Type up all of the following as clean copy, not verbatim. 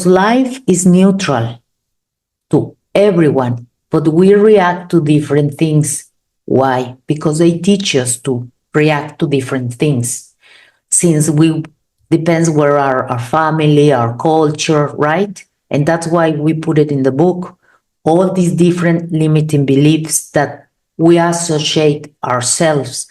because life is neutral to everyone, but we react to different things. Why? Because they teach us to react to different things. Since we depends where our family, our culture, right? And that's why we put it in the book. All these different limiting beliefs that we associate ourselves.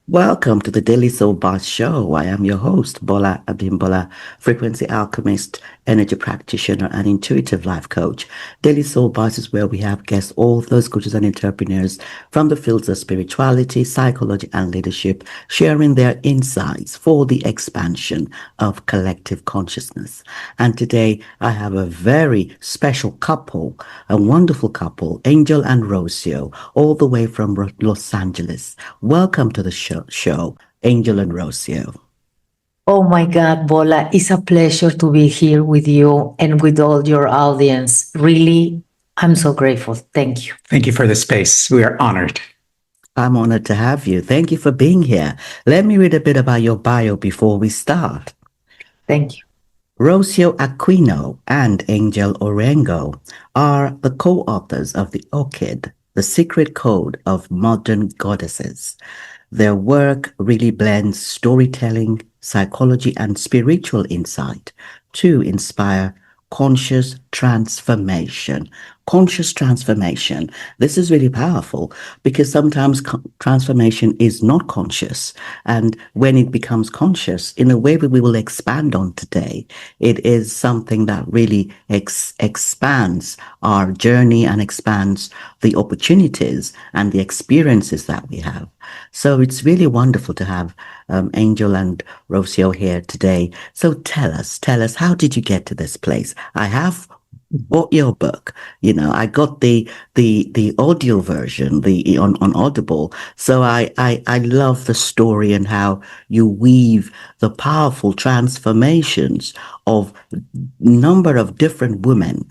Welcome to the Daily Soul Bytes Show. I am your host, Bolaabimbola, frequency alchemist, energy practitioner, and intuitive life coach. Daily Soul Bytes is where we have guest authors, coaches, and entrepreneurs from the fields of spirituality, psychology, and leadership, sharing their insights for the expansion of collective consciousness. And today, I have a very special couple, a wonderful couple, Angel and Rocío, all the way from Los Angeles. Welcome to the show, Angel and Rocío. Oh my God, Bola, it's a pleasure to be here with you and with all your audience. Really, I'm so grateful. Thank you. Thank you for the space. We are honored. I'm honored to have you. Thank you for being here. Let me read a bit about your bio before we start. Thank you. Rocío Aquino and Ángel Orengo are the co-authors of the Orchid, the secret code of modern goddesses. Their work really blends storytelling, psychology, and spiritual insight to inspire conscious transformation. Conscious transformation. This is really powerful because sometimes transformation is not conscious. And when it becomes conscious, in a way that we will expand on today, it is something that really expands our journey and expands the opportunities and the experiences that we have. So it's really wonderful to have Angel and Rocío here today. So tell us, how did you get to this place? I have bought your book. You know, I got the audio version, on Audible. So I love the story and how you weave the powerful transformations of number of different women,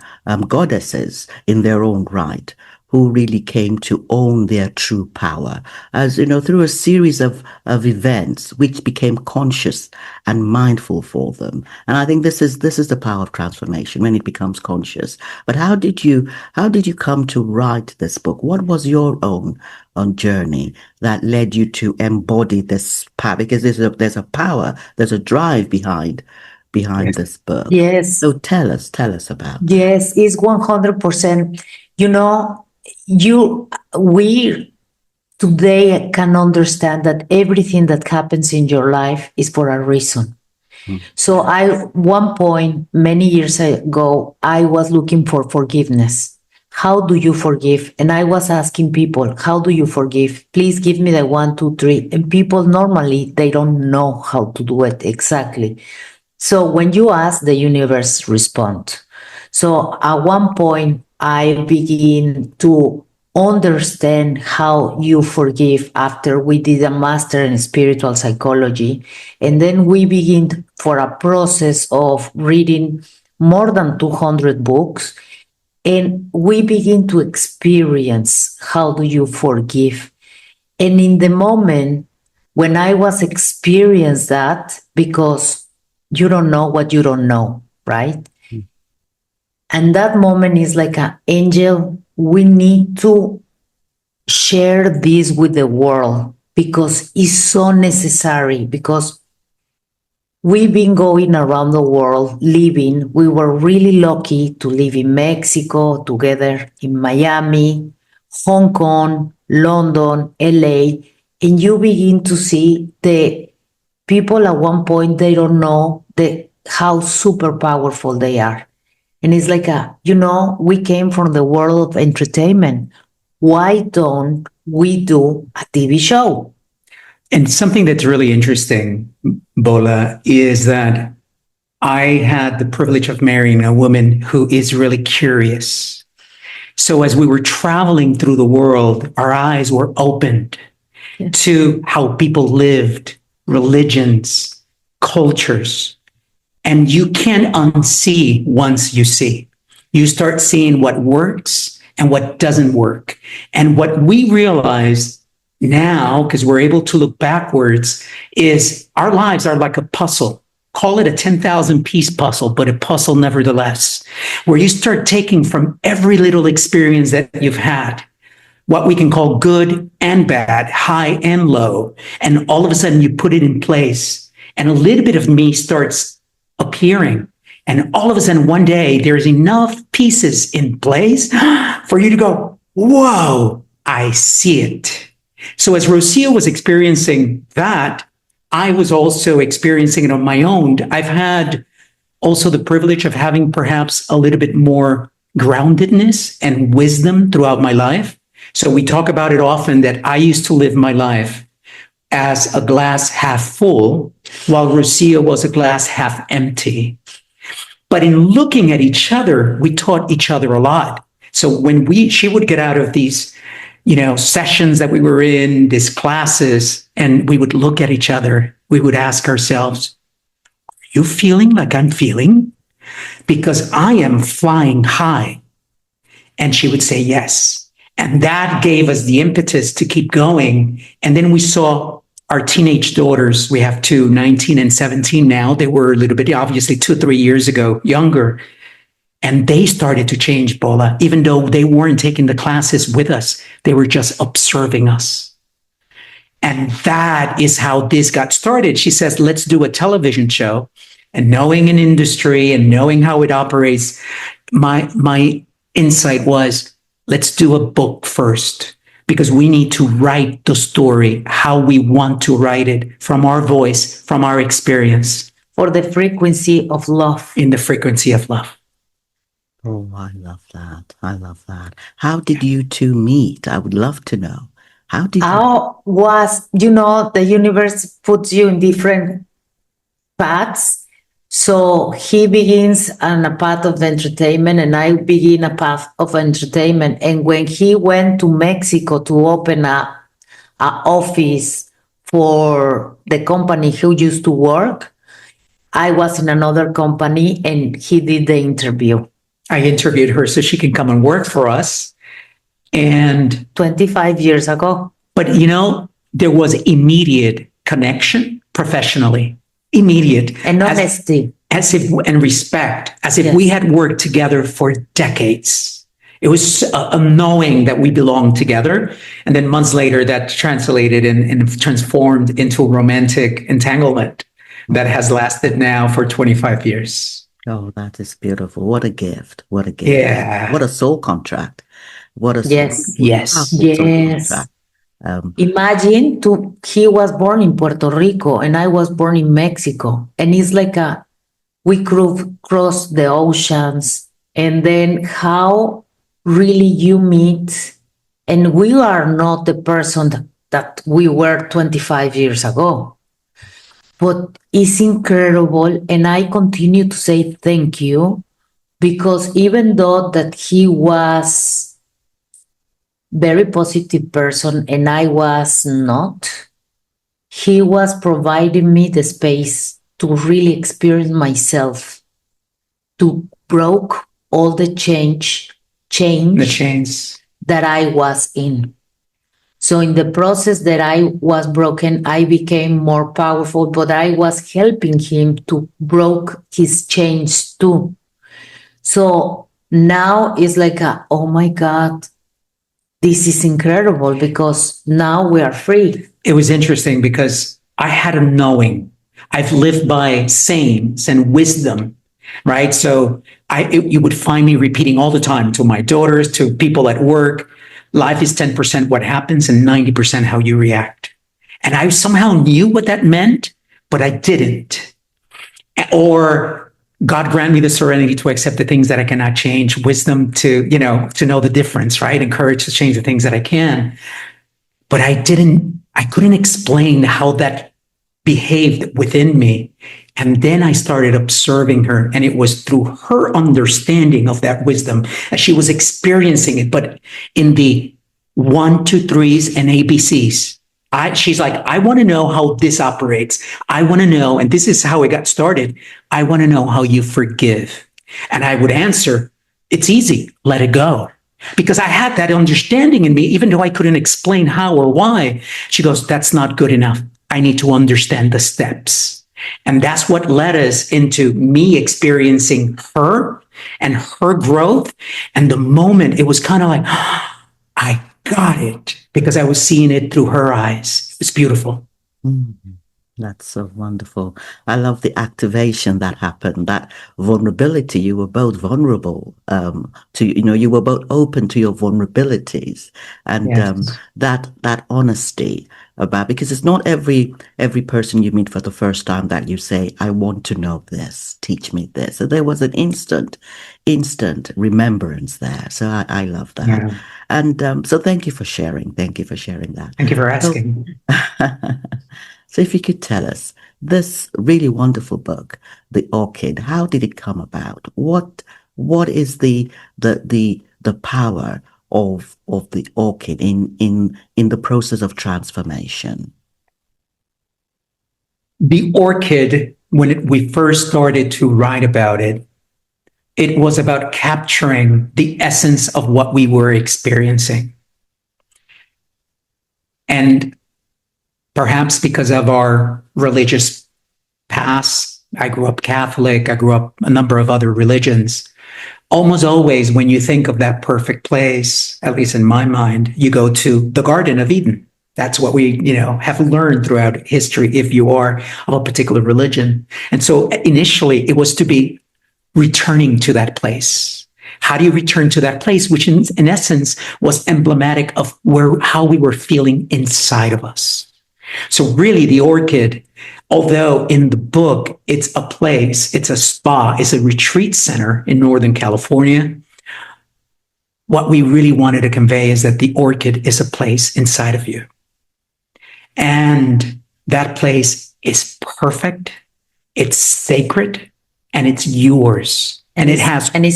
goddesses in their own right, who really came to own their true power, as you know, through a series of events which became conscious and mindful for them. And I think this is the power of transformation when it becomes conscious. But how did you come to write this book? What was your own journey that led you to embody this power? Because there's a power, there's a drive behind Yes. this book. Yes. So tell us about it. Yes, it's 100%. You know, we today can understand that everything that happens in your life is for a reason. So one point many years ago, I was looking for forgiveness. How do you forgive? And I was asking people, how do you forgive? Please give me the 1, 2, 3. And people normally, they don't know how to do it exactly. So when you ask, the universe responds. So at one point, I begin to understand how you forgive after we did a master in spiritual psychology. And then we begin for a process of reading more than 200 books. And we begin to experience how do you forgive. And in the moment when I was experiencing that, because you don't know what you don't know, right? And that moment is like an angel. We need to share this with the world because it's so necessary, because we've been going around the world living. We were really lucky to live in Mexico, together in Miami, Hong Kong, London, LA, and you begin to see the people at one point, they don't know how super powerful they are. And it's like, we came from the world of entertainment. Why don't we do a TV show? And something that's really interesting, Bola, is that I had the privilege of marrying a woman who is really curious. So as we were traveling through the world, our eyes were opened to how people lived, religions, cultures. And you can't unsee once you see. You start seeing what works and what doesn't work. And what we realize now, because we're able to look backwards, is our lives are like a puzzle. Call it a 10,000 piece puzzle, but a puzzle nevertheless, where you start taking from every little experience that you've had, what we can call good and bad, high and low, and all of a sudden you put it in place, and a little bit of me starts appearing. And all of a sudden, one day, there's enough pieces in place for you to go, whoa, I see it. So as Rocío was experiencing that, I was also experiencing it on my own. I've had also the privilege of having perhaps a little bit more groundedness and wisdom throughout my life. So we talk about it often that I used to live my life as a glass half full, while Rocío was a glass half empty. But in looking at each other, we taught each other a lot. So when she would get out of these, sessions that we were in, these classes, and we would look at each other, we would ask ourselves, are you feeling like I'm feeling? Because I am flying high. And she would say, yes. And that gave us the impetus to keep going. And then we saw our teenage daughters. We have two, 19 and 17 now. They were a little bit, obviously 2-3 years ago, younger. And they started to change, Bola, even though they weren't taking the classes with us. They were just observing us. And that is how this got started. She says, let's do a television show. And knowing an industry and knowing how it operates, my insight was, let's do a book first, because we need to write the story how we want to write it, from our voice, from our experience. For the frequency of love. In the frequency of love. Oh, I love that. I love that. How did you two meet? I would love to know. How did the universe puts you in different paths. So he begins on a path of entertainment and I begin a path of entertainment. And when he went to Mexico to open an office for the company he used to work, I was in another company and he did the interview. I interviewed her so she can come and work for us. And 25 years ago. But, there was immediate connection professionally. Immediate. And honesty. And respect, as if we had worked together for decades. It was a knowing that we belonged together. And then months later, that translated and transformed into a romantic entanglement that has lasted now for 25 years. Oh, that is beautiful. What a gift. What a gift. Yeah. What a soul contract. What a Yes. contract. Imagine he was born in Puerto Rico and I was born in Mexico. And it's like we cross the oceans, and then how really you meet. And we are not the person that we were 25 years ago. But it's incredible. And I continue to say thank you, because even though that he was very positive person and I was not, he was providing me the space to really experience myself, to broke all the chains that I was in. So in the process that I was broken, I became more powerful, but I was helping him to broke his chains too. So now it's like, oh my God, this is incredible, because now we are free. It was interesting because I had a knowing. I've lived by sayings and wisdom, right? So you would find me repeating all the time to my daughters, to people at work, life is 10% what happens and 90% how you react. And I somehow knew what that meant, but I didn't. Or God grant me the serenity to accept the things that I cannot change, wisdom to know the difference, right? And courage to change the things that I can. But I couldn't explain how that behaved within me. And then I started observing her, and it was through her understanding of that wisdom as she was experiencing it, but in the 1, 2, 3s and ABCs. She's like, I want to know how this operates. I want to know, and this is how it got started. I want to know how you forgive. And I would answer, it's easy, let it go. Because I had that understanding in me, even though I couldn't explain how or why. She goes, that's not good enough. I need to understand the steps. And that's what led us into me experiencing her and her growth. And the moment it was kind of like, I got it, because I was seeing it through her eyes. It's beautiful. That's so wonderful. I love the activation that happened, that vulnerability. You were both vulnerable you were both open to your vulnerabilities, and Yes. that honesty about, because it's not every person you meet for the first time that you say, I want to know this, teach me this. So there was an instant remembrance there. So I love that. Yeah. And so thank you for sharing. Thank you for sharing that. Thank you for asking. So if you could tell us, this really wonderful book, The Orchid, how did it come about? What is the power of the orchid in the process of transformation? The orchid, when we first started to write about it, it was about capturing the essence of what we were experiencing. And perhaps because of our religious past, I grew up Catholic, I grew up a number of other religions. Almost always, when you think of that perfect place, at least in my mind, you go to the Garden of Eden. That's what we, have learned throughout history if you are of a particular religion. And so initially it was to be returning to that place. How do you return to that place, which in essence was emblematic of how we were feeling inside of us? So really the orchid, although in the book, it's a place, it's a spa, it's a retreat center in Northern California, what we really wanted to convey is that the orchid is a place inside of you. And that place is perfect, it's sacred, and it's yours. And it's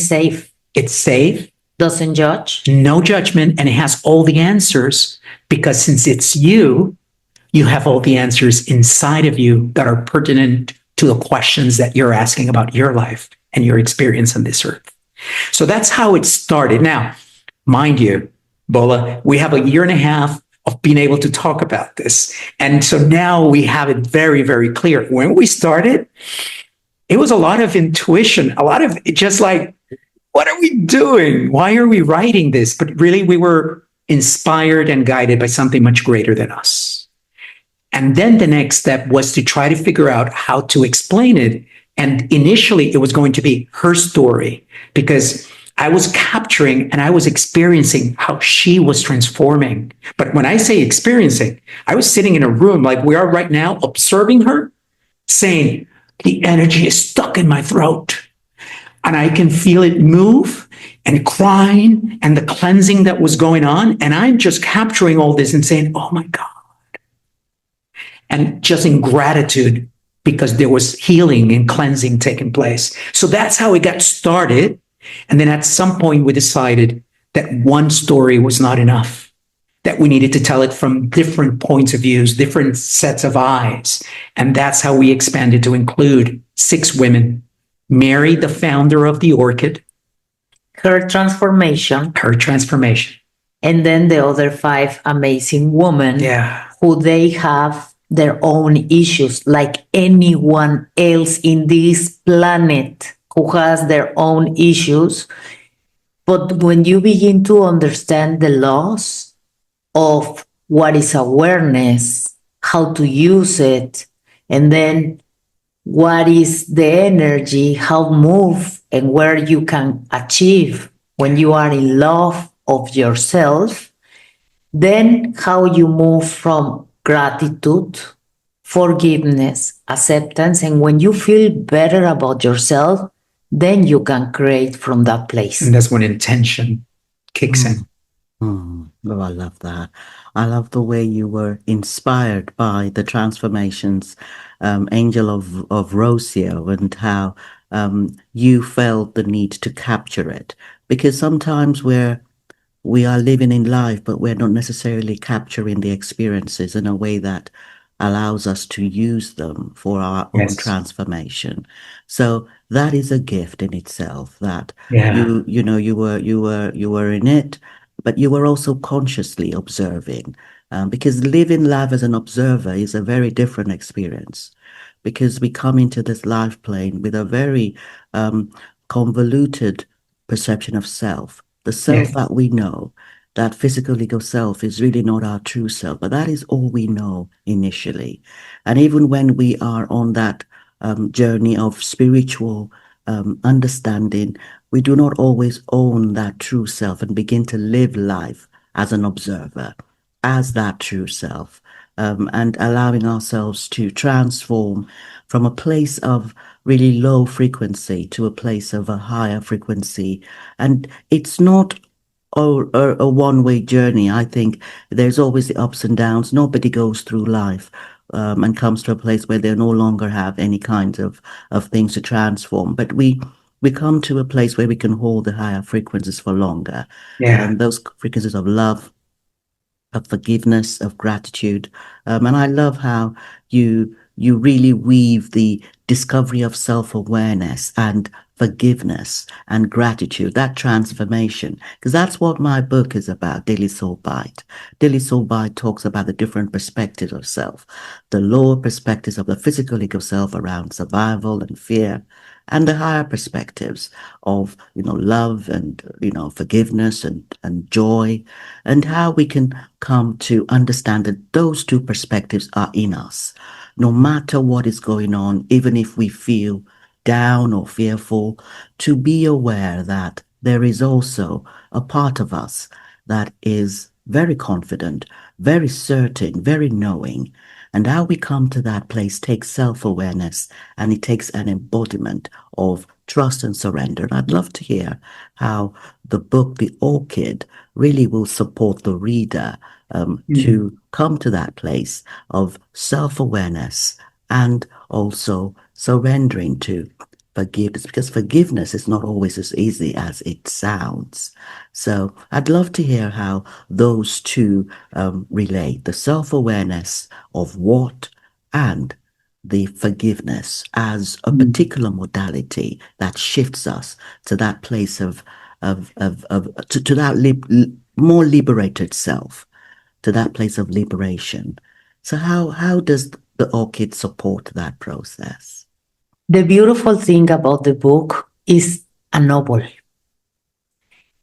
safe. It's safe. Doesn't judge. No judgment. And it has all the answers, because since it's you have all the answers inside of you that are pertinent to the questions that you're asking about your life and your experience on this earth. So that's how it started. Now, mind you, Bola, we have a year and a half of being able to talk about this. And so now we have it very, very clear. When we started, it was a lot of intuition, a lot of just like, what are we doing? Why are we writing this? But really, we were inspired and guided by something much greater than us. And then the next step was to try to figure out how to explain it. And initially, it was going to be her story, because I was capturing and I was experiencing how she was transforming. But when I say experiencing, I was sitting in a room like we are right now, observing her, saying, the energy is stuck in my throat. And I can feel it move and crying and the cleansing that was going on. And I'm just capturing all this and saying, oh my God. And just in gratitude, because there was healing and cleansing taking place. So that's how it got started. And then at some point we decided that one story was not enough, that we needed to tell it from different points of views, different sets of eyes. And that's how we expanded to include 6 women. Mary, the founder of the orchid. Her transformation. And then the other 5 amazing women who they have their own issues, like anyone else in this planet who has their own issues. But when you begin to understand the laws of what is awareness, how to use it, and then what is the energy, how move, and where you can achieve when you are in love of yourself, then how you move from gratitude, forgiveness, acceptance, and when you feel better about yourself, then you can create from that place. And that's when intention kicks in. Oh, I love that. I love the way you were inspired by the transformations, Angel of Rocío, and how you felt the need to capture it. Because sometimes we're we are living in life, but we're not necessarily capturing the experiences in a way that allows us to use them for our own Yes. transformation. So that is a gift in itself, that Yeah. you were in it, but you were also consciously observing, because living life as an observer is a very different experience, because we come into this life plane with a very convoluted perception of self. The self Yes. that we know, that physical ego self, is really not our true self, but that is all we know initially. And even when we are on that journey of spiritual understanding, we do not always own that true self and begin to live life as an observer, as that true self, and allowing ourselves to transform from a place of really low frequency to a place of a higher frequency. And it's not a one-way journey. I think there's always the ups and downs. Nobody goes through life and comes to a place where they no longer have any kinds of things to transform. But we come to a place where we can hold the higher frequencies for longer. Yeah. And those frequencies of love, of forgiveness, of gratitude. And I love how you really weave the discovery of self-awareness and forgiveness and gratitude, that transformation, because that's what my book is about, Daily Soul Bite. Daily Soul Bite talks about the different perspectives of self, the lower perspectives of the physical ego self around survival and fear, and the higher perspectives of, love and, forgiveness and joy, and how we can come to understand that those two perspectives are in us. No matter what is going on, even if we feel down or fearful, to be aware that there is also a part of us that is very confident, very certain, very knowing. And how we come to that place takes self-awareness, and it takes an embodiment of trust and surrender. And I'd love to hear how the book, The Orchid, really will support the reader to come to that place of self-awareness and also surrendering to forgiveness, because forgiveness is not always as easy as it sounds. So I'd love to hear how those two relate, the self-awareness of what and the forgiveness as a particular modality that shifts us to that place of to that more liberated self, to that place of liberation. So how does the Orchid support that process? The beautiful thing about the book is a novel.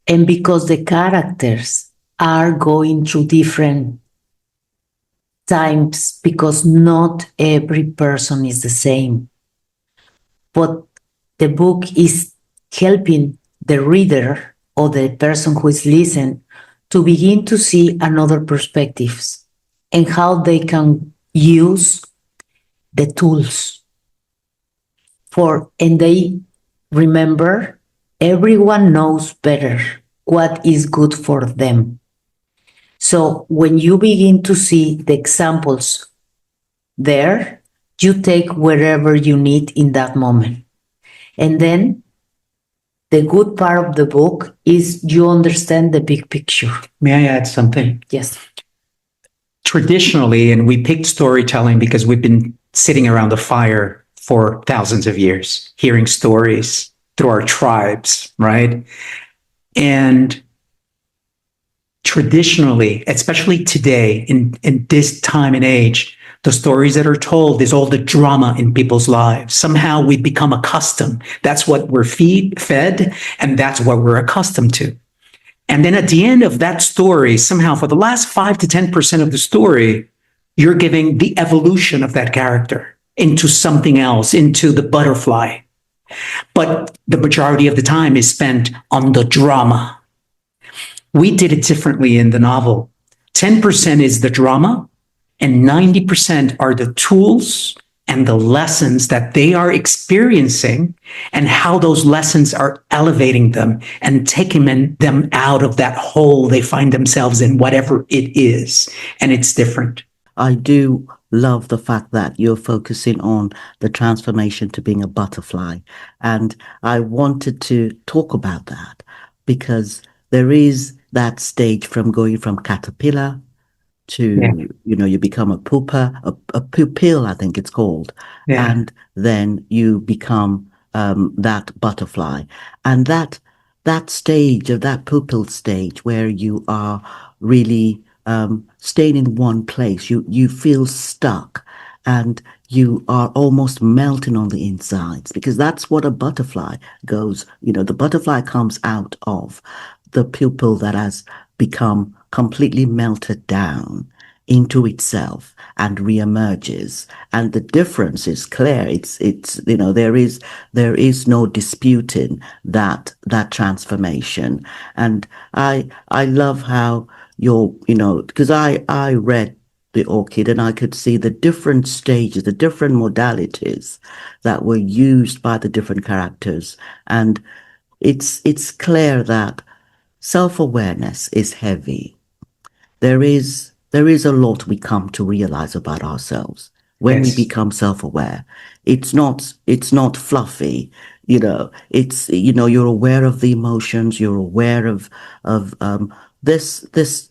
And because the characters are going through different times, because not every person is the same. But the book is helping the reader or the person who is listening to begin to see another perspectives and how they can use the tools and they remember everyone knows better what is good for them. So when you begin to see the examples there, you take wherever you need in that moment. And then the good part of the book is you understand the big picture. May I add something? Yes. Traditionally, and we picked storytelling because we've been sitting around the fire for thousands of years, hearing stories through our tribes, right? And traditionally, especially today, in this time and age, the stories that are told is all the drama in people's lives. Somehow we become accustomed. That's what we're fed, and that's what we're accustomed to. And then at the end of that story, somehow for the last 5 to 10% of the story, you're giving the evolution of that character into something else, into the butterfly. But the majority of the time is spent on the drama. We did it differently in the novel. 10% is the drama, and 90% are the tools and the lessons that they are experiencing and how those lessons are elevating them and taking them out of that hole they find themselves in, whatever it is. And it's different. I do love the fact that you're focusing on the transformation to being a butterfly. And I wanted to talk about that because there is that stage from going from caterpillar to, you become a pupa, a pupil, I think it's called. Yeah. And then you become that butterfly. And that stage of that pupil stage where you are really staying in one place, you feel stuck and you are almost melting on the insides, because that's what a butterfly goes, the butterfly comes out of the pupil that has become completely melted down into itself and reemerges. And the difference is clear. It's there is no disputing that transformation. And I love how because I read the Orchid and I could see the different stages, the different modalities that were used by the different characters. And it's clear that self-awareness is heavy. There is a lot we come to realize about ourselves when we Yes. become self-aware. It's not fluffy, it's you're aware of the emotions, you're aware of this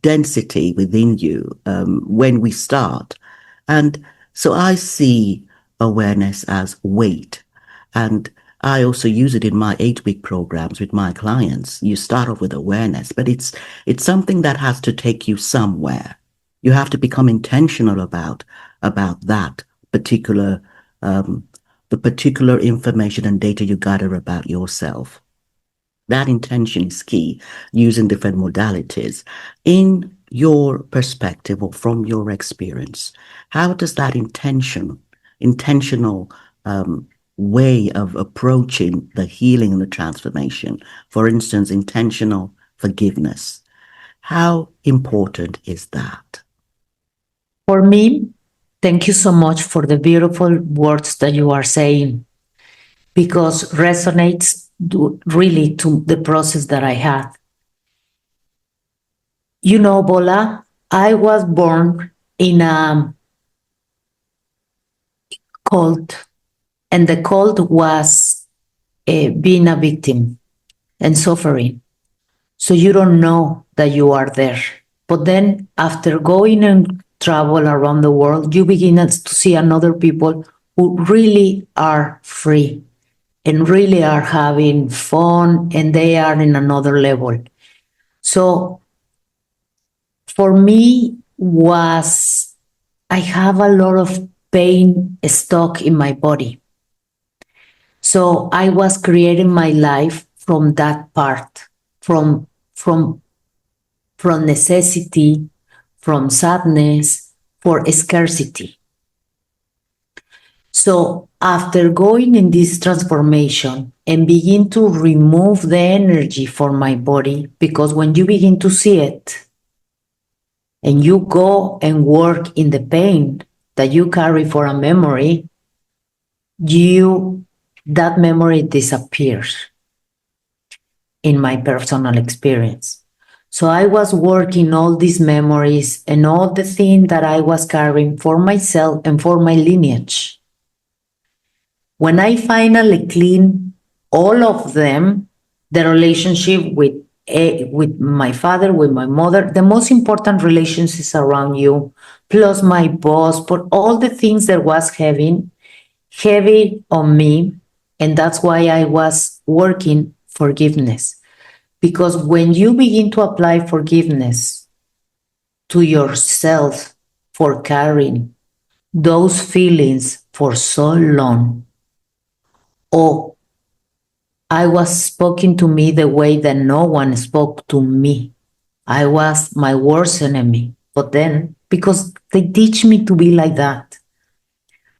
density within you when we start. And so I see awareness as weight. And I also use it in my 8-week programs with my clients. You start off with awareness, but it's something that has to take you somewhere. You have to become intentional about that particular the particular information and data you gather about yourself. That intention is key, using different modalities. In your perspective or from your experience, how does that intentional way of approaching the healing and the transformation, for instance, intentional forgiveness, how important is that? For me, thank you so much for the beautiful words that you are saying, because resonates really to the process that I had. Bola, I was born in a cult, and the cult was being a victim and suffering. So you don't know that you are there. But then after going and travel around the world, you begin to see another people who really are free and really are having fun, and they are in another level. So for me I have a lot of pain stuck in my body. So I was creating my life from that part, from necessity, from sadness, for scarcity. So after going in this transformation and begin to remove the energy from my body, because when you begin to see it and you go and work in the pain that you carry for a memory, that memory disappears in my personal experience. So I was working all these memories and all the things that I was carrying for myself and for my lineage. When I finally clean all of them, the relationship with my father, with my mother, the most important relationships around you, plus my boss, but all the things that was heavy on me. And that's why I was working forgiveness. Because when you begin to apply forgiveness to yourself for carrying those feelings for so long, or I was spoken to me the way that no one spoke to me. I was my worst enemy. But then, because they teach me to be like that.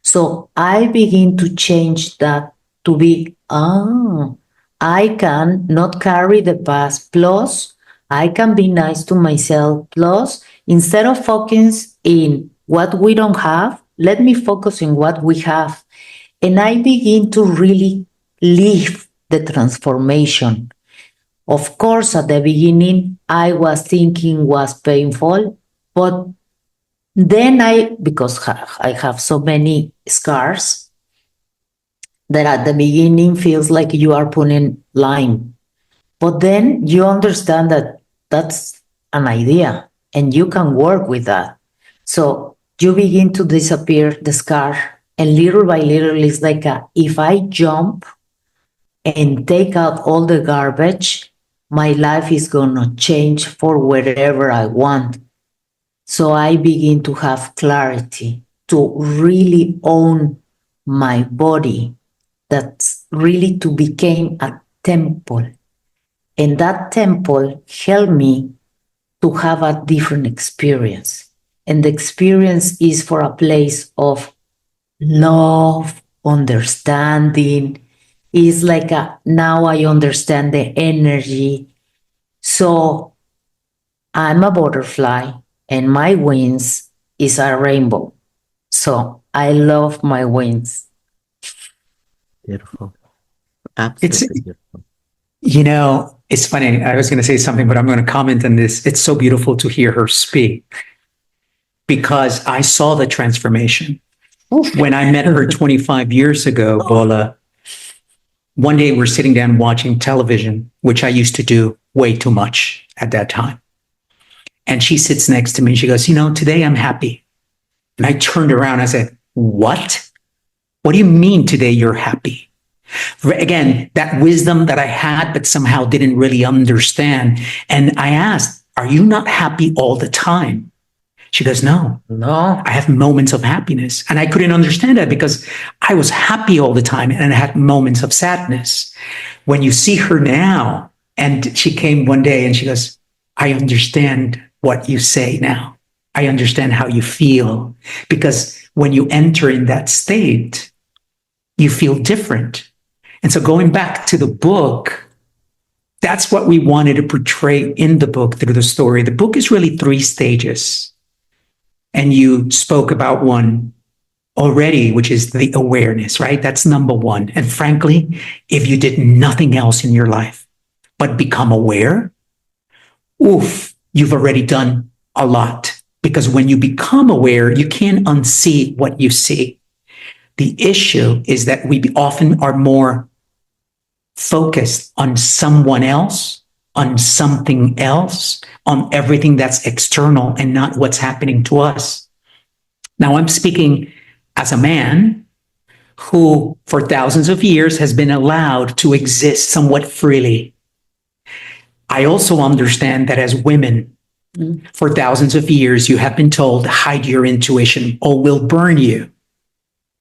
So I begin to change that to be, I can not carry the past. Plus, I can be nice to myself. Plus, instead of focusing in what we don't have, let me focus in what we have. And I begin to really live the transformation. Of course, at the beginning, I was thinking was painful, but then because I have so many scars, that at the beginning feels like you are putting lime. But then you understand that that's an idea, and you can work with that. So you begin to disappear the scar, and little by little, it's like if I jump and take out all the garbage, my life is gonna change for wherever I want. So I begin to have clarity to really own my body. That's really to become a temple. And that temple helped me to have a different experience. And the experience is for a place of love, understanding. It's like now I understand the energy. So I'm a butterfly and my wings is a rainbow. So I love my wings. Beautiful. It's, Absolutely beautiful. you know, it's funny. I was going to say something, but I'm going to comment on this. It's so beautiful to hear her speak because I saw the transformation. When I met her 25 years ago, Bola, one day we're sitting down watching television, which I used to do way too much at that time. And she sits next to me and she goes, you know, today I'm happy. And I turned around and I said, what? What do you mean today you're happy? Again, that wisdom that I had, but somehow didn't really understand. And I asked, are you not happy all the time? She goes, no, I have moments of happiness. And I couldn't understand that because I was happy all the time and I had moments of sadness. When you see her now, and she came one day and she goes, I understand what you say now. I understand how you feel. Because when you enter in that state, you feel different. And so going back to the book, that's what we wanted to portray in the book through the story. The book is really 3 stages. And you spoke about one already, which is the awareness, right? That's number 1. And frankly, if you did nothing else in your life but become aware, you've already done a lot. Because when you become aware, you can't unsee what you see. The issue is that we often are more focused on someone else, on something else, on everything that's external and not what's happening to us. Now, I'm speaking as a man who, for thousands of years, has been allowed to exist somewhat freely. I also understand that as women, for thousands of years, you have been told, hide your intuition or we'll burn you.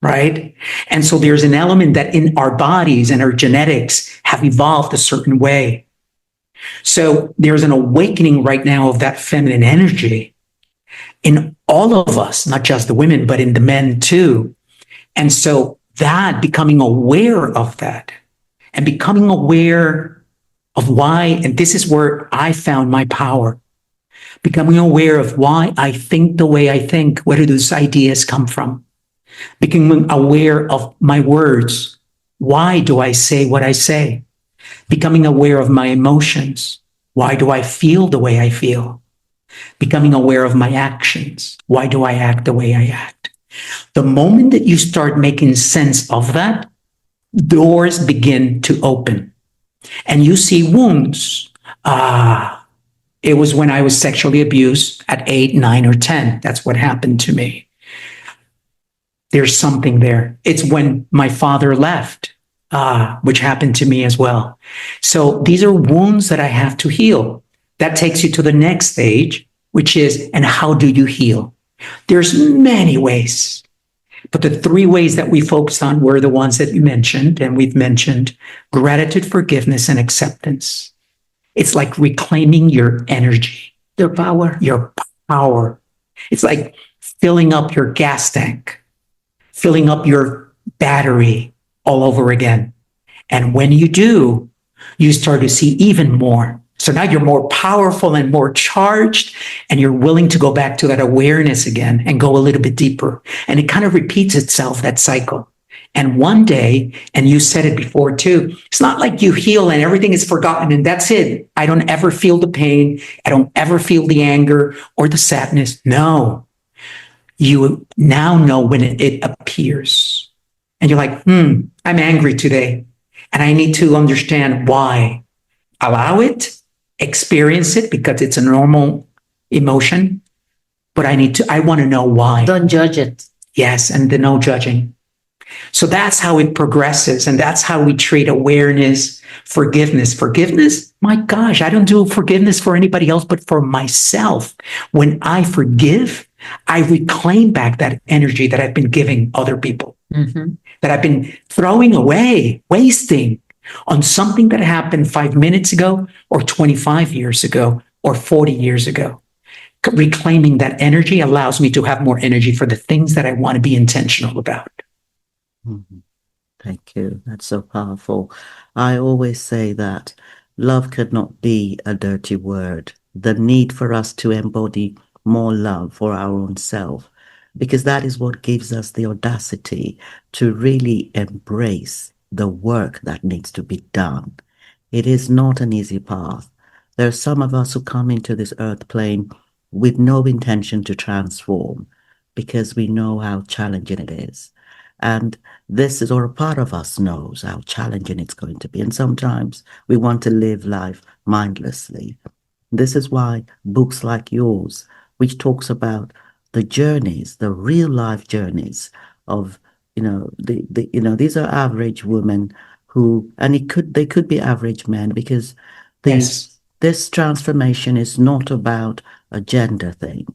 Right? And so there's an element that in our bodies and our genetics have evolved a certain way. So there's an awakening right now of that feminine energy in all of us, not just the women, but in the men too. And so that becoming aware of that and becoming aware of why, and this is where I found my power, becoming aware of why I think the way I think, where do those ideas come from? Becoming aware of my words. Why do I say what I say? Becoming aware of my emotions. Why do I feel the way I feel? Becoming aware of my actions. Why do I act the way I act? The moment that you start making sense of that, doors begin to open and you see wounds. It was when I was sexually abused at 8, 9, or 10. That's what happened to me. There's something there. It's when my father left, which happened to me as well. So these are wounds that I have to heal. That takes you to the next stage, which is, and how do you heal? There's many ways, but the 3 ways that we focused on were the ones that you mentioned, and we've mentioned gratitude, forgiveness, and acceptance. It's like reclaiming your energy, your power. It's like filling up your gas tank, filling up your battery all over again. And when you do, you start to see even more. So now you're more powerful and more charged, and you're willing to go back to that awareness again and go a little bit deeper. And it kind of repeats itself, that cycle. And one day, and you said it before too, it's not like you heal and everything is forgotten and that's it. I don't ever feel the pain. I don't ever feel the anger or the sadness. No. You now know when it appears. And you're like, I'm angry today. And I need to understand why. Allow it experience it because it's a normal emotion, but I want to know why. Don't judge it. Yes, and the no judging. So that's how it progresses. And that's how we treat awareness, forgiveness. Forgiveness, my gosh, I don't do forgiveness for anybody else, but for myself. When I forgive, I reclaim back that energy that I've been giving other people, that I've been throwing away, wasting on something that happened 5 minutes ago or 25 years ago or 40 years ago. Reclaiming that energy allows me to have more energy for the things that I want to be intentional about. Mhm. Thank you. That's so powerful. I always say that love could not be a dirty word. The need for us to embody more love for our own self, because that is what gives us the audacity to really embrace the work that needs to be done. It is not an easy path. There are some of us who come into this earth plane with no intention to transform because we know how challenging it is. And this is, or a part of us knows how challenging it's going to be. And sometimes we want to live life mindlessly. This is why books like yours, which talks about the journeys, the real life journeys of, these are average women who, and they could be average men, because this transformation is not about a gender thing.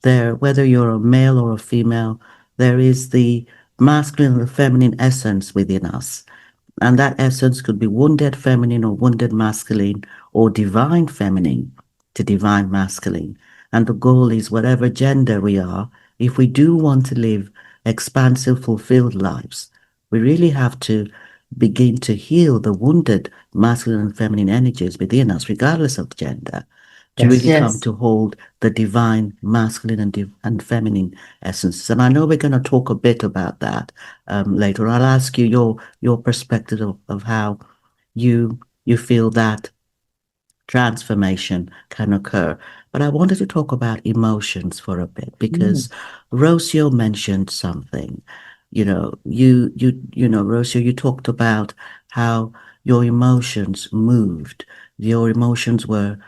Whether you're a male or a female, there is the masculine and the feminine essence within us. And that essence could be wounded feminine or wounded masculine, or divine feminine to divine masculine. And the goal is, whatever gender we are, if we do want to live expansive, fulfilled lives, we really have to begin to heal the wounded masculine and feminine energies within us, regardless of gender, to really come to hold the divine masculine and feminine essences. And I know we're going to talk a bit about that later. I'll ask you your perspective of how you feel that transformation can occur. But I wanted to talk about emotions for a bit, because Rocío mentioned something. Rocío, you talked about how your emotions moved, your emotions were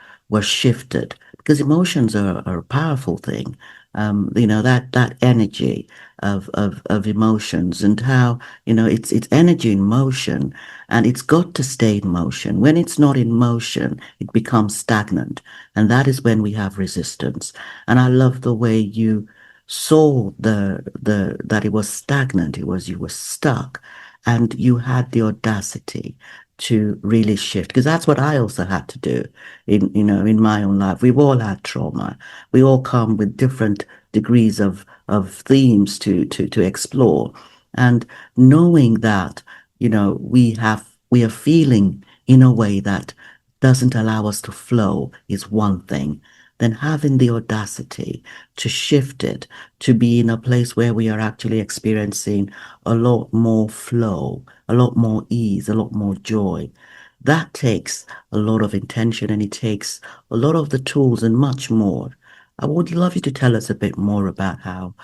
shifted, because emotions are a powerful thing. That energy of emotions, and how, it's energy in motion, and it's got to stay in motion. When it's not in motion, it becomes stagnant, and that is when we have resistance. And I love the way you saw that it was stagnant. You were stuck, and you had the audacity to really shift, because that's what I also had to do in my own life. We've all had trauma. We all come with different degrees of themes to explore, and knowing that we are feeling in a way that doesn't allow us to flow is one thing. Then having the audacity to shift it, to be in a place where we are actually experiencing a lot more flow, a lot more ease, a lot more joy. That takes a lot of intention, and it takes a lot of the tools and much more. I would love you to tell us a bit more about how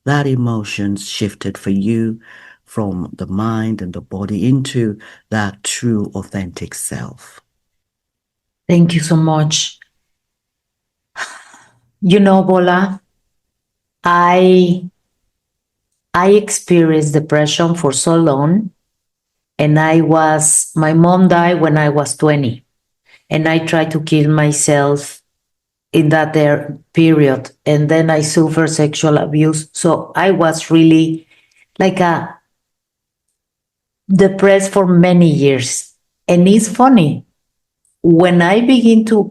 that emotions shifted for you from the mind and the body into that true, authentic self. Thank you so much. Bola, I experienced depression for so long, and my mom died when I was 20, and I tried to kill myself in that period, and then I suffered sexual abuse. So I was really depressed for many years. And it's funny, when I begin to,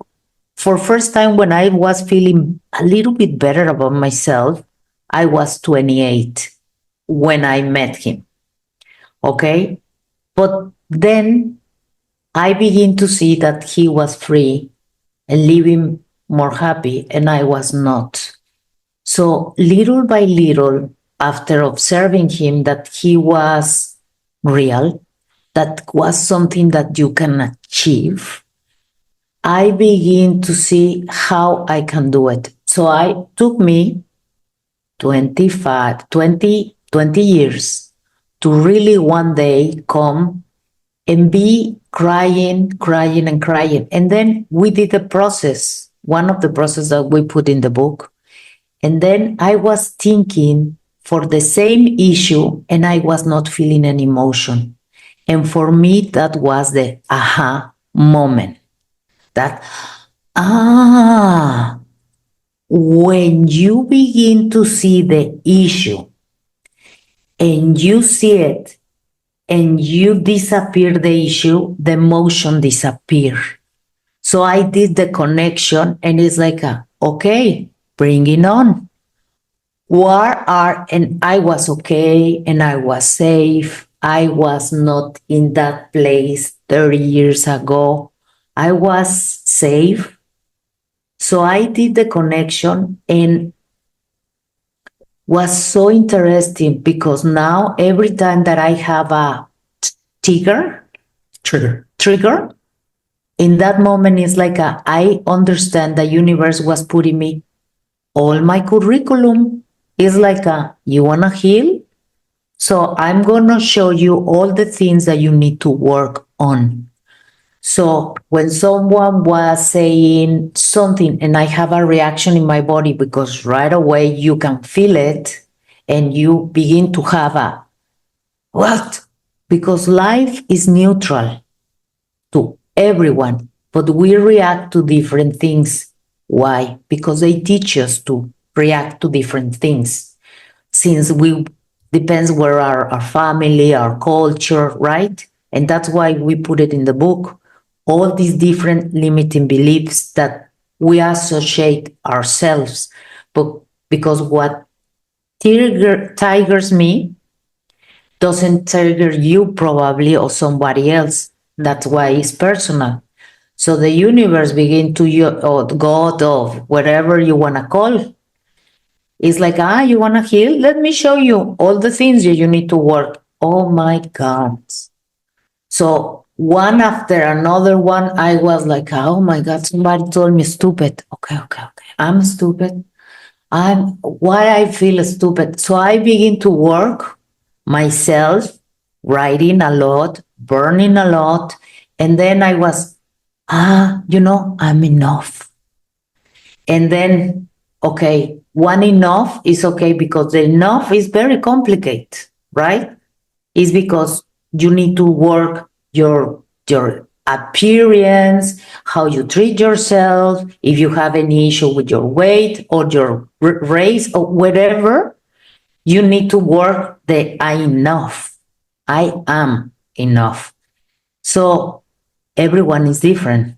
for first time, when I was feeling a little bit better about myself, I was 28 when I met him. Okay? But then I begin to see that he was free and living more happy, and I was not. So little by little, after observing him, that he was real, that was something that you can achieve, I begin to see how I can do it. So it took me 20 years to really one day come and be crying, crying, and crying. And then we did the process, one of the processes that we put in the book. And then I was thinking for the same issue, and I was not feeling any emotion. And for me, that was the aha moment. That, when you begin to see the issue and you see it and you disappear the issue, the emotion disappear. So I did the connection, and it's like, okay, bring it on. And I was okay, and I was safe. I was not in that place 30 years ago. I was safe. So I did the connection, and was so interesting because now every time that I have a trigger, in that moment it's like I understand the universe was putting me all my curriculum. It's like you want to heal? So I'm going to show you all the things that you need to work on. So when someone was saying something and I have a reaction in my body, because right away you can feel it and you begin to have a, what? Because life is neutral to everyone, but we react to different things. Why? Because they teach us to react to different things. Since we depends where our family, our culture, right? And that's why we put it in the book. All these different limiting beliefs that we associate ourselves, but because what triggers me doesn't trigger you probably or somebody else. That's why it's personal. So the universe begin to, or God, or whatever you want to call, it's like, you want to heal? Let me show you all the things you need to work. Oh my God. So one after another one, I was like, oh my God, somebody told me stupid. Okay. I'm stupid. Why I feel stupid. So I begin to work myself, writing a lot, burning a lot. And then I was, I'm enough. And then, okay, one enough is okay, because the enough is very complicated, right? It's because you need to work your appearance, how you treat yourself, if you have any issue with your weight or your race or whatever, you need to work the enough. I am enough. So everyone is different.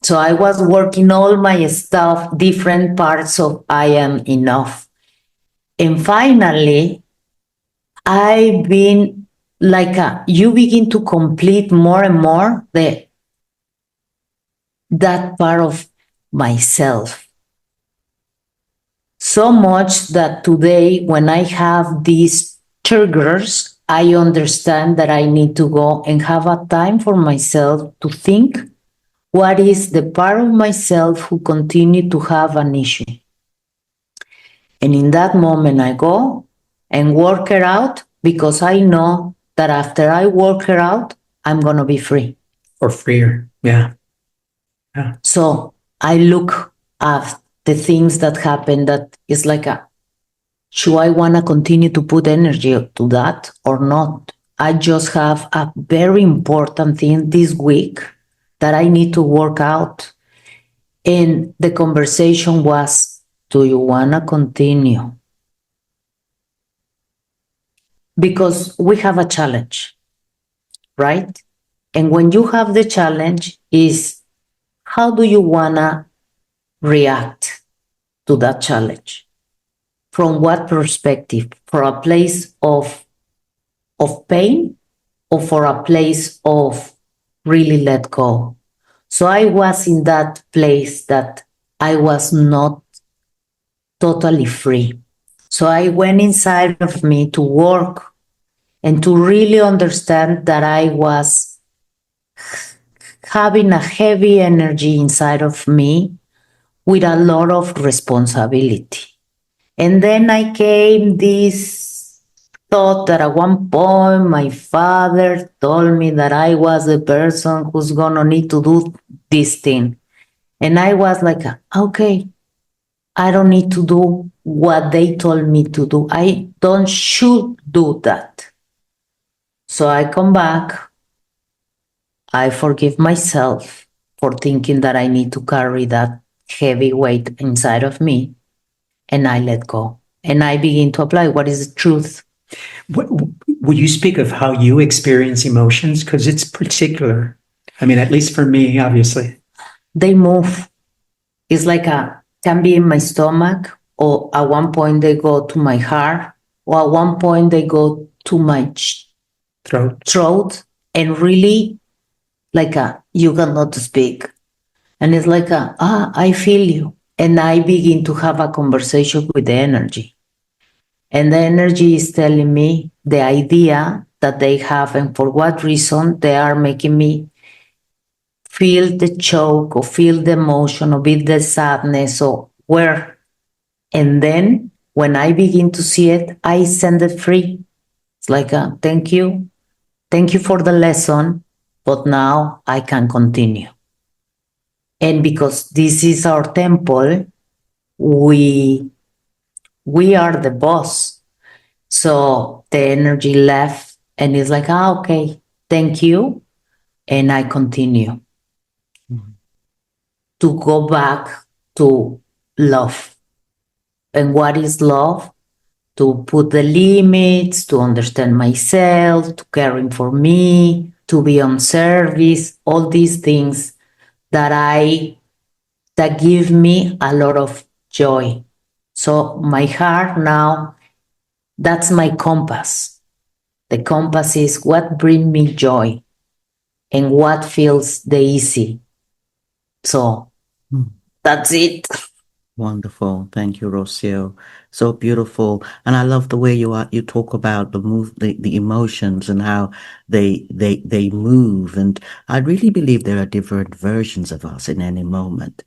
So I was working all my stuff, different parts of I am enough. And finally, I've been like you begin to complete more and more that part of myself. So much that today, when I have these triggers, I understand that I need to go and have a time for myself to think what is the part of myself who continue to have an issue. And in that moment, I go and work it out, because I know that after I work it out, I'm going to be free. Or freer. Yeah. So I look at the things that happen that is like should I want to continue to put energy to that or not? I just have a very important thing this week that I need to work out. And the conversation was, do you want to continue? Because we have a challenge, right? And when you have the challenge is, how do you want to react to that challenge? From what perspective? For a place of pain, or for a place of really let go? So I was in that place that I was not totally free. So I went inside of me to work and to really understand that I was having a heavy energy inside of me with a lot of responsibility. And then I came this thought that at one point my father told me that I was the person who's gonna need to do this thing. And I was like, okay, I don't need to do what they told me to do. I don't should do that. So I come back. I forgive myself for thinking that I need to carry that heavy weight inside of me. And I let go. And I begin to apply what is the truth. Will you speak of how you experience emotions? Because it's particular. I mean, at least for me, obviously. They move. It's like can be in my stomach, or at one point they go to my heart, or at one point they go to my throat, and really like you cannot speak. And it's like I feel you. And I begin to have a conversation with the energy. And the energy is telling me the idea that they have and for what reason they are making me feel the choke or feel the emotion or feel the sadness or where. And then when I begin to see it, I send it free. It's like, thank you. Thank you for the lesson, but now I can continue. And because this is our temple, we are the boss. So the energy left and it's like, okay, thank you. And I continue to go back to love. And what is love? To put the limits, to understand myself, to caring for me, to be on service, all these things that give me a lot of joy. So my heart now, that's my compass. The compass is what brings me joy and what feels the easy. So that's it. Wonderful. Thank you, Rocio. So beautiful. And I love the way you talk about the emotions and how they move. And I really believe there are different versions of us in any moment.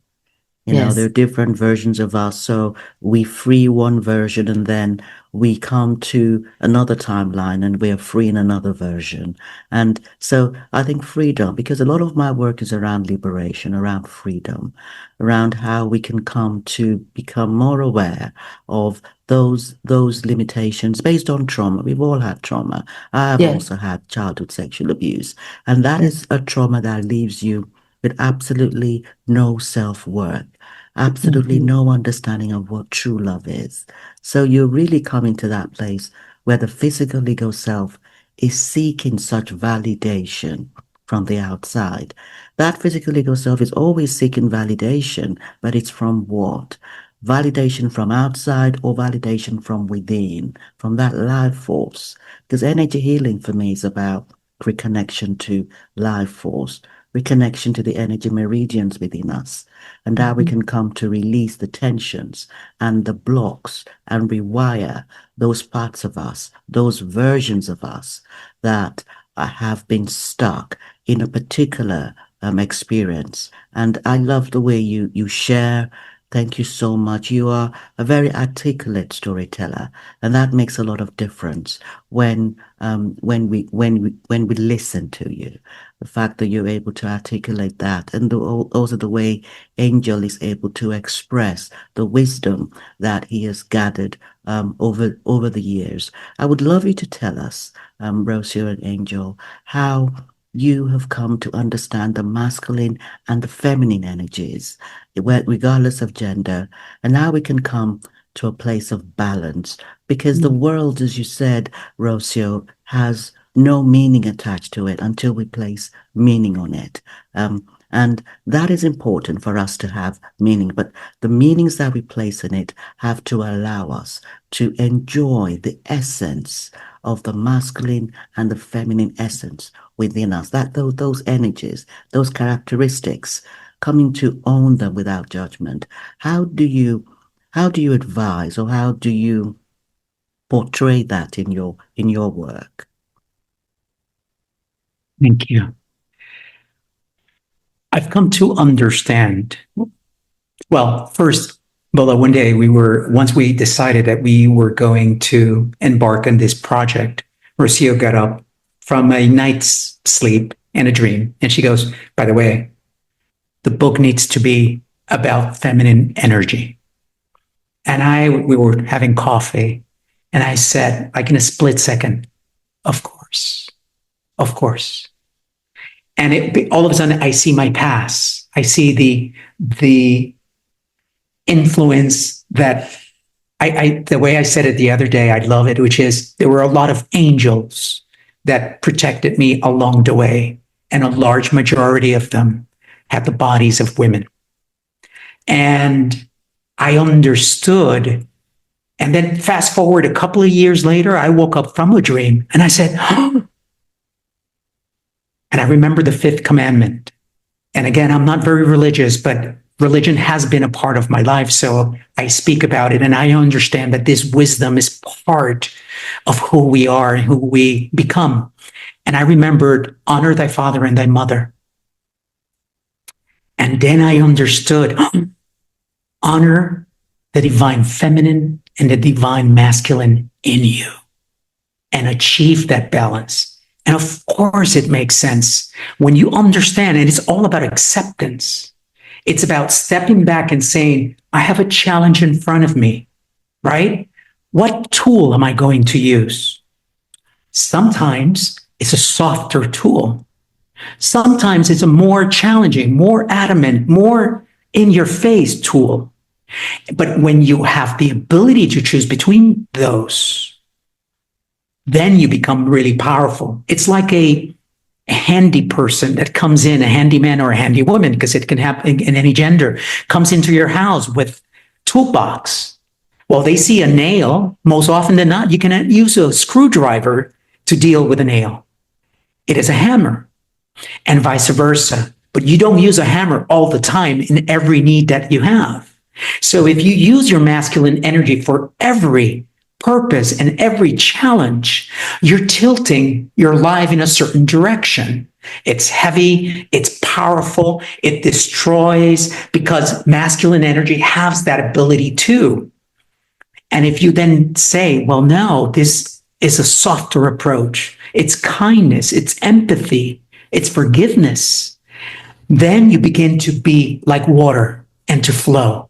You know, Yes. there are different versions of us. So we free one version and then we come to another timeline and we're free in another version. And so I think freedom, because a lot of my work is around liberation, around freedom, around how we can come to become more aware of those limitations based on trauma. We've all had trauma. I've Yeah. also had childhood sexual abuse. And that is a trauma that leaves you with absolutely no self-worth, absolutely no understanding of what true love is. So you're really coming to that place where the physical ego self is seeking such validation from the outside. That physical ego self is always seeking validation, but it's from what? Validation from outside or validation from within, from that life force. Because energy healing for me is about reconnection to life force, reconnection to the energy meridians within us, and how we can come to release the tensions and the blocks and rewire those parts of us, those versions of us that have been stuck in a particular experience. And I love the way you share. Thank you so much. You are a very articulate storyteller, and that makes a lot of difference when we listen to you. The fact that you're able to articulate that, and also the way Angel is able to express the wisdom that he has gathered over the years. I would love you to tell us, Rocio and Angel, how you have come to understand the masculine and the feminine energies, regardless of gender, and how we can come to a place of balance. Because the world, as you said, Rocio, has no meaning attached to it until we place meaning on it. And that is important for us to have meaning. But the meanings that we place in it have to allow us to enjoy the essence of the masculine and the feminine essence within us. That those energies, those characteristics, coming to own them without judgment. How do you advise, or how do you portray that in your work? Thank you. I've come to understand. Well, first, Bola, one day once we decided that we were going to embark on this project, Rocío got up from a night's sleep and a dream. And she goes, by the way, the book needs to be about feminine energy. And we were having coffee, and I said, like in a split second, of course, of course. And all of a sudden I see my past. I see the influence that the way I said it the other day, I love it, which is there were a lot of angels that protected me along the way. And a large majority of them had the bodies of women. And I understood. And then fast forward a couple of years later, I woke up from a dream and I said, oh. And I remember the fifth commandment. And again, I'm not very religious, but religion has been a part of my life. So I speak about it and I understand that this wisdom is part of who we are and who we become. And I remembered, honor thy father and thy mother. And then I understood, honor the divine feminine and the divine masculine in you and achieve that balance. And of course, it makes sense when you understand, and it's all about acceptance. It's about stepping back and saying, I have a challenge in front of me, right? What tool am I going to use? Sometimes it's a softer tool. Sometimes it's a more challenging, more adamant, more in your face tool. But when you have the ability to choose between those, then you become really powerful. It's like a handy person that comes in, a handyman or a handy woman, because it can happen in any gender, comes into your house with toolbox. Well, they see a nail. Most often than not, you can use a screwdriver to deal with a nail. It is a hammer, and vice versa. But you don't use a hammer all the time in every need that you have. So if you use your masculine energy for every purpose and every challenge, you're tilting your life in a certain direction. It's heavy, it's powerful, it destroys, because masculine energy has that ability too. And if you then say, well, no, this is a softer approach, it's kindness, it's empathy, it's forgiveness, then you begin to be like water and to flow.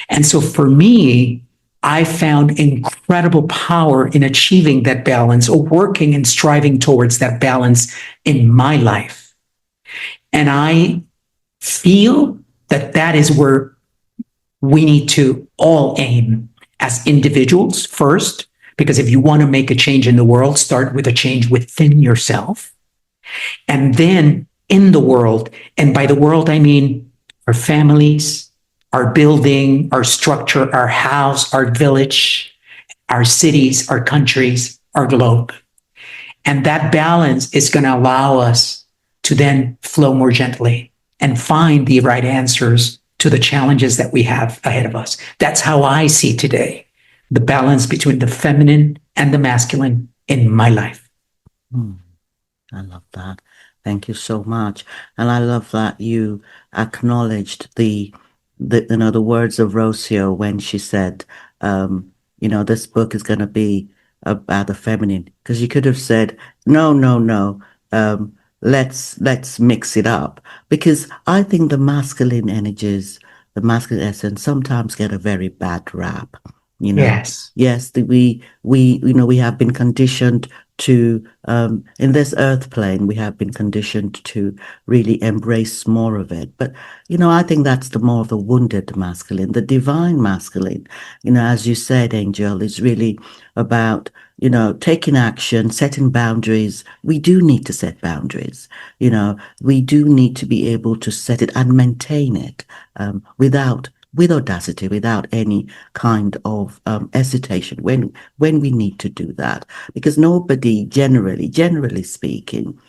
And so for me, I found incredible power in achieving that balance, or working and striving towards that balance in my life. And I feel that that is where we need to all aim as individuals first, because if you want to make a change in the world, start with a change within yourself. And then in the world, and by the world, I mean our families, our building, our structure, our house, our village, our cities, our countries, our globe. And that balance is going to allow us to then flow more gently and find the right answers to the challenges that we have ahead of us. That's how I see today the balance between the feminine and the masculine in my life. I love that. Thank you so much. And I love that you acknowledged the words of Rocío when she said, this book is going to be about the feminine, because you could have said, no, let's mix it up, because I think the masculine energies, the masculine essence sometimes get a very bad rap. Yes, we have been conditioned to, in this earth plane, we have been conditioned to really embrace more of it. But, I think that's the more of the wounded masculine, the divine masculine, as you said, Angel, is really about, taking action, setting boundaries. We do need to set boundaries. We do need to be able to set it and maintain it, with audacity, without any kind of hesitation when we need to do that, because nobody generally speaking,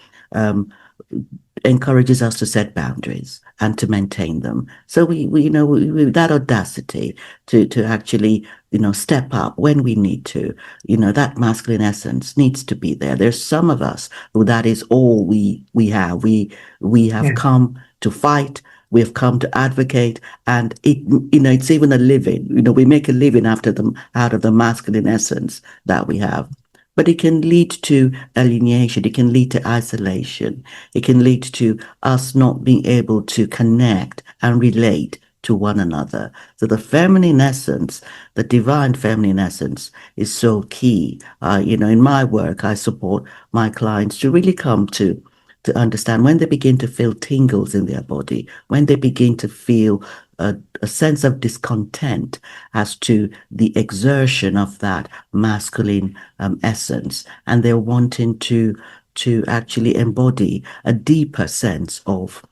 encourages us to set boundaries and to maintain them. So we that audacity to actually, step up when we need to, that masculine essence needs to be there. There's some of us who that is all we have. We have come to fight. We have come to advocate, and it's even a living. We make a living out of the masculine essence that we have. But it can lead to alienation. It can lead to isolation. It can lead to us not being able to connect and relate to one another. So the feminine essence, the divine feminine essence, is so key. In my work, I support my clients to really come to understand when they begin to feel tingles in their body, when they begin to feel a sense of discontent as to the exertion of that masculine essence, and they're wanting to actually embody a deeper sense of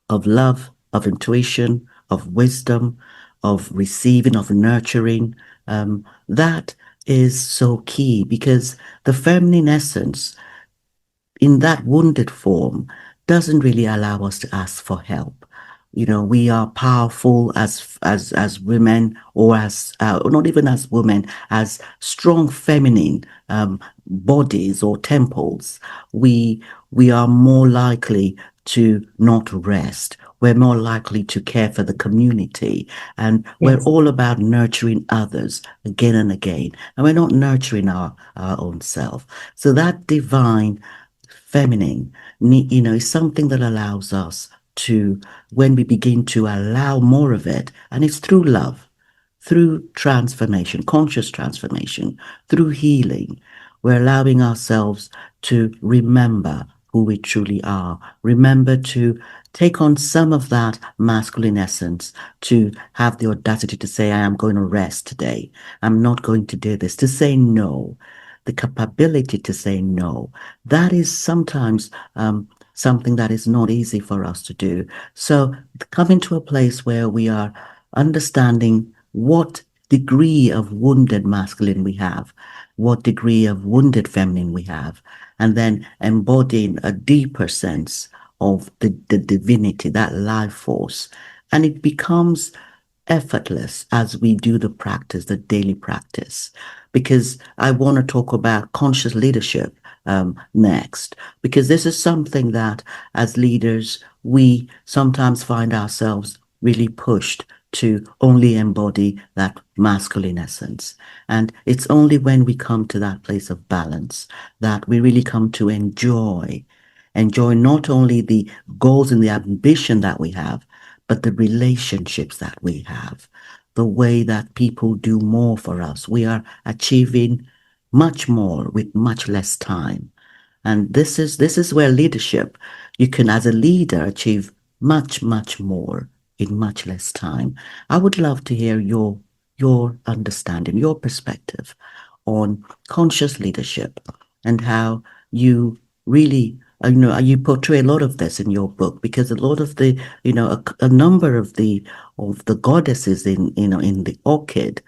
love, of intuition, of wisdom, of receiving, of nurturing. That is so key, because the feminine essence in that wounded form doesn't really allow us to ask for help. We are powerful as women, or as not even as women, as strong feminine bodies or temples. We are more likely to not rest. We're more likely to care for the community, and we're all about nurturing others again and again, and we're not nurturing our own self. So that divine feminine, is something that allows us to, when we begin to allow more of it, and it's through love, through transformation, conscious transformation, through healing, we're allowing ourselves to remember who we truly are, remember to take on some of that masculine essence, to have the audacity to say, I am going to rest today. I'm not going to do this, to say no. The capability to say no, that is sometimes something that is not easy for us to do. So coming to a place where we are understanding what degree of wounded masculine we have, what degree of wounded feminine we have, and then embodying a deeper sense of the divinity, that life force. And it becomes effortless as we do the practice, the daily practice. Because I want to talk about conscious leadership next, because this is something that as leaders, we sometimes find ourselves really pushed to only embody that masculine essence. And it's only when we come to that place of balance that we really come to enjoy not only the goals and the ambition that we have, but the relationships that we have, the way that people do more for us. We are achieving much more with much less time. And this is where leadership, you can, as a leader, achieve much, much more in much less time. I would love to hear your understanding, your perspective on conscious leadership, and how you really, you portray a lot of this in your book, because a lot of the, a number of the goddesses in the Orchid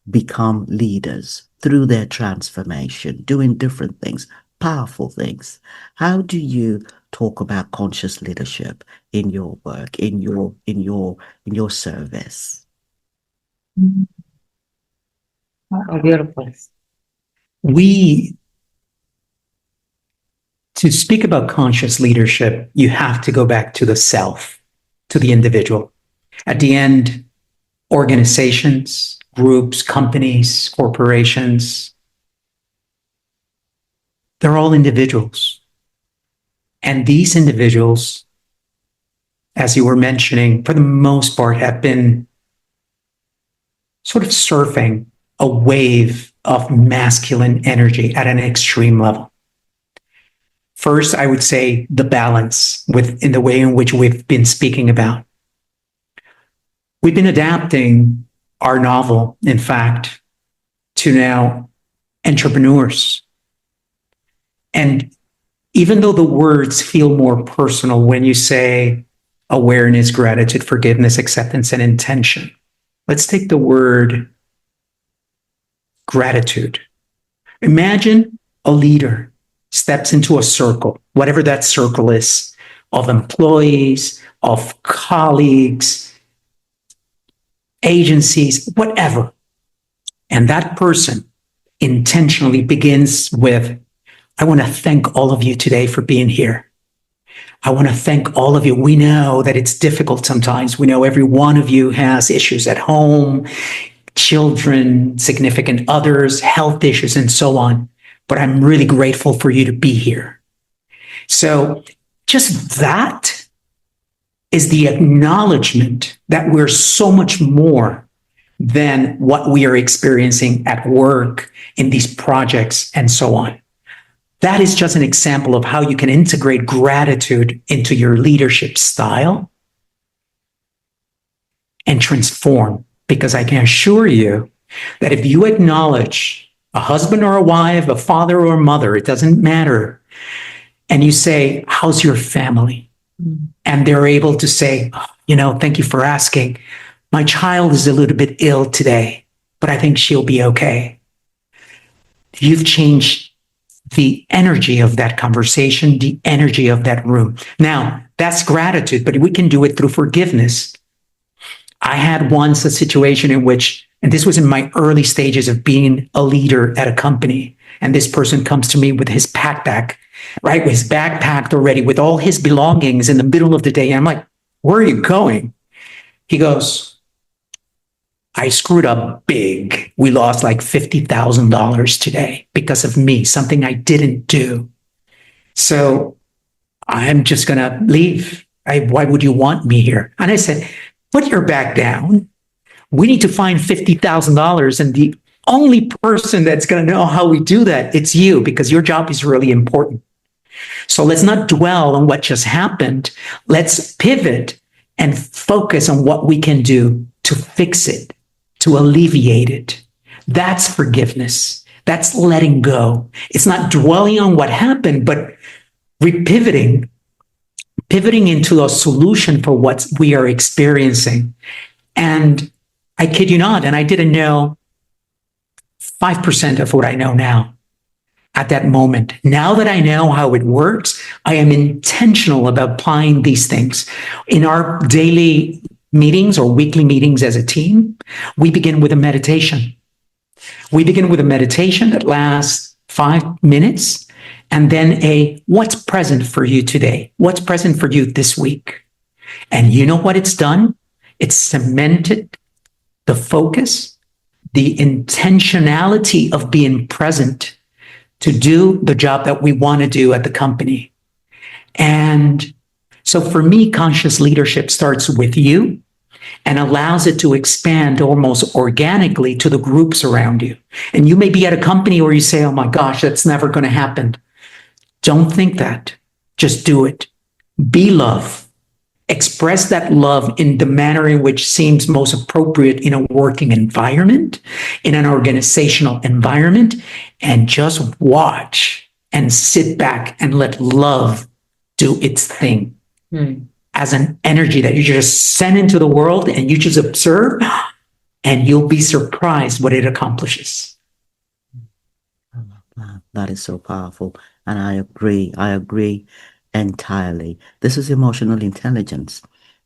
become leaders through their transformation, doing different things, powerful things. How do you talk about conscious leadership in your work, in your service? Beautiful. To speak about conscious leadership, you have to go back to the self, to the individual. At the end, organizations, groups, companies, corporations, they're all individuals. And these individuals, as you were mentioning, for the most part, have been sort of surfing a wave of masculine energy at an extreme level. First, I would say the balance in the way in which we've been speaking about. We've been adapting our novel, in fact, to now entrepreneurs. And even though the words feel more personal when you say awareness, gratitude, forgiveness, acceptance, and intention, let's take the word gratitude. Imagine a leader steps into a circle, whatever that circle is, of employees, of colleagues, agencies, whatever. And that person intentionally begins with, I want to thank all of you today for being here. I want to thank all of you. We know that it's difficult sometimes. We know every one of you has issues at home, children, significant others, health issues, and so on. But I'm really grateful for you to be here. So just that is the acknowledgement that we're so much more than what we are experiencing at work, in these projects, and so on. That is just an example of how you can integrate gratitude into your leadership style and transform. Because I can assure you that if you acknowledge a husband or a wife, a father or a mother, it doesn't matter, and you say, how's your family? And they're able to say, thank you for asking. My child is a little bit ill today, but I think she'll be okay. You've changed the energy of that conversation, the energy of that room. Now, that's gratitude, but we can do it through forgiveness. I had once a situation in which, and this was in my early stages of being a leader at a company, and this person comes to me with his backpack, right? With his bag packed already, with all his belongings in the middle of the day. And I'm like, where are you going? He goes, I screwed up big. We lost like $50,000 today because of me, something I didn't do. So I'm just going to leave. Why would you want me here? And I said, put your bag down. We need to find $50,000. And the only person that's going to know how we do that, it's you, because your job is really important. So let's not dwell on what just happened. Let's pivot and focus on what we can do to fix it, to alleviate it. That's forgiveness. That's letting go. It's not dwelling on what happened, but pivoting into a solution for what we are experiencing. And I kid you not, and I didn't know 5% of what I know now at that moment. Now that I know how it works, I am intentional about applying these things. In our daily meetings or weekly meetings as a team, we begin with a meditation. We begin with a meditation that lasts 5 minutes, and then what's present for you today? What's present for you this week? And you know what it's done? It's cemented the focus, the intentionality of being present to do the job that we want to do at the company. And so for me, conscious leadership starts with you and allows it to expand almost organically to the groups around you. And you may be at a company where you say, oh my gosh, that's never going to happen. Don't think that. Just do it. Be love. Express that love in the manner in which seems most appropriate in a working environment, in an organizational environment, and just watch and sit back and let love do its thing as an energy that you just send into the world, and you just observe, and you'll be surprised what it accomplishes. That is so powerful. And I agree entirely. This is emotional intelligence,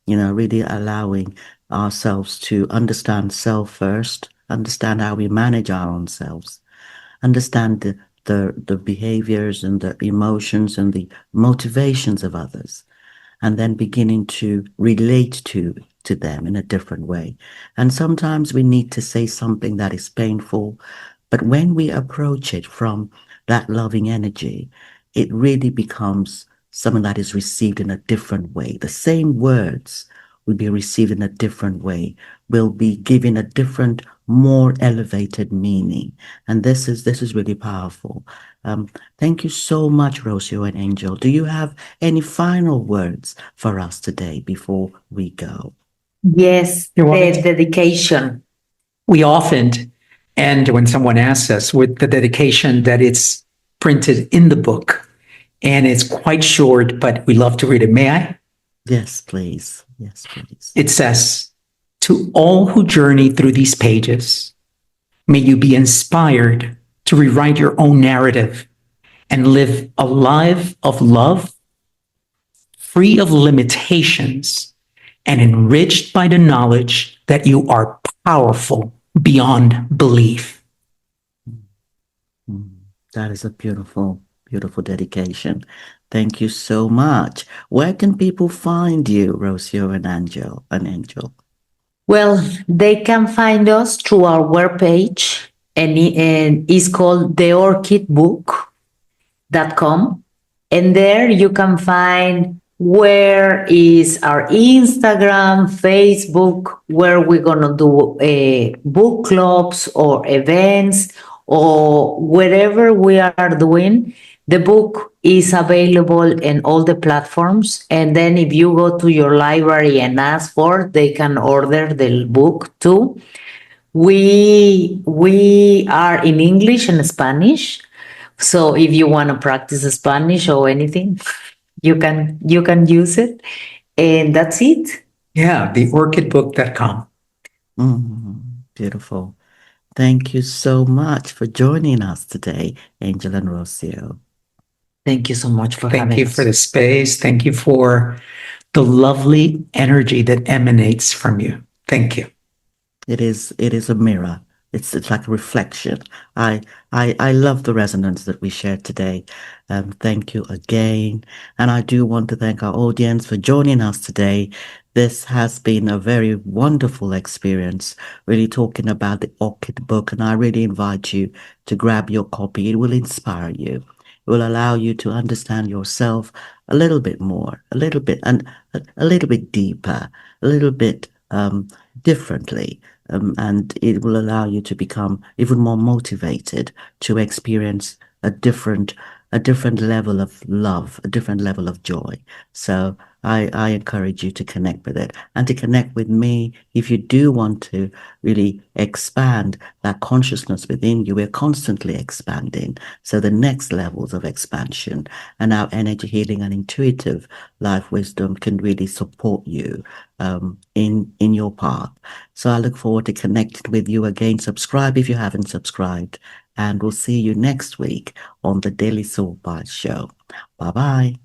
really allowing ourselves to understand self first, understand how we manage our own selves, understand the behaviors and the emotions and the motivations of others, and then beginning to relate to them in a different way. And sometimes we need to say something that is painful, but when we approach it from that loving energy, it really becomes something that is received in a different way. The same words will be received in a different way, will be given a different, more elevated meaning. And this is really powerful. Thank you so much, Rocío and Angel. Do you have any final words for us today before we go? Yes, the dedication. We often end when someone asks us with the dedication that it's printed in the book, and it's quite short, but we love to read it. May I? Yes, please. Yes, please. It says, to all who journey through these pages, may you be inspired to rewrite your own narrative and live a life of love, free of limitations and enriched by the knowledge that you are powerful beyond belief. That is a beautiful, beautiful dedication. Thank you so much. Where can people find you, Rocío and Angel? Well, they can find us through our webpage, and it's called theorchidbook.com. And there you can find where is our Instagram, Facebook, where we're going to do book clubs or events or whatever we are doing. The book is available in all the platforms. And then if you go to your library and ask for, they can order the book too. We are in English and Spanish. So if you want to practice Spanish or anything, you can use it. And that's it. Yeah, theorchidbook.com. Beautiful. Thank you so much for joining us today, Angel and Rocío. Thank you so much for having us. Thank you for the space. Thank you for the lovely energy that emanates from you. Thank you. It is a mirror. It's like a reflection. I love the resonance that we shared today. Thank you again. And I do want to thank our audience for joining us today. This has been a very wonderful experience, really talking about the Orchid book. And I really invite you to grab your copy. It will inspire you. It will allow you to understand yourself a little bit more, a little bit, and a little bit deeper, a little bit differently. And it will allow you to become even more motivated to experience a different level of love, a different level of joy. So I encourage you to connect with it and to connect with me if you do want to really expand that consciousness within you. We're constantly expanding. So the next levels of expansion and our energy healing and intuitive life wisdom can really support you in your path. So I look forward to connecting with you again. Subscribe if you haven't subscribed, and we'll see you next week on the Daily Soul Bytes Show. Bye-bye.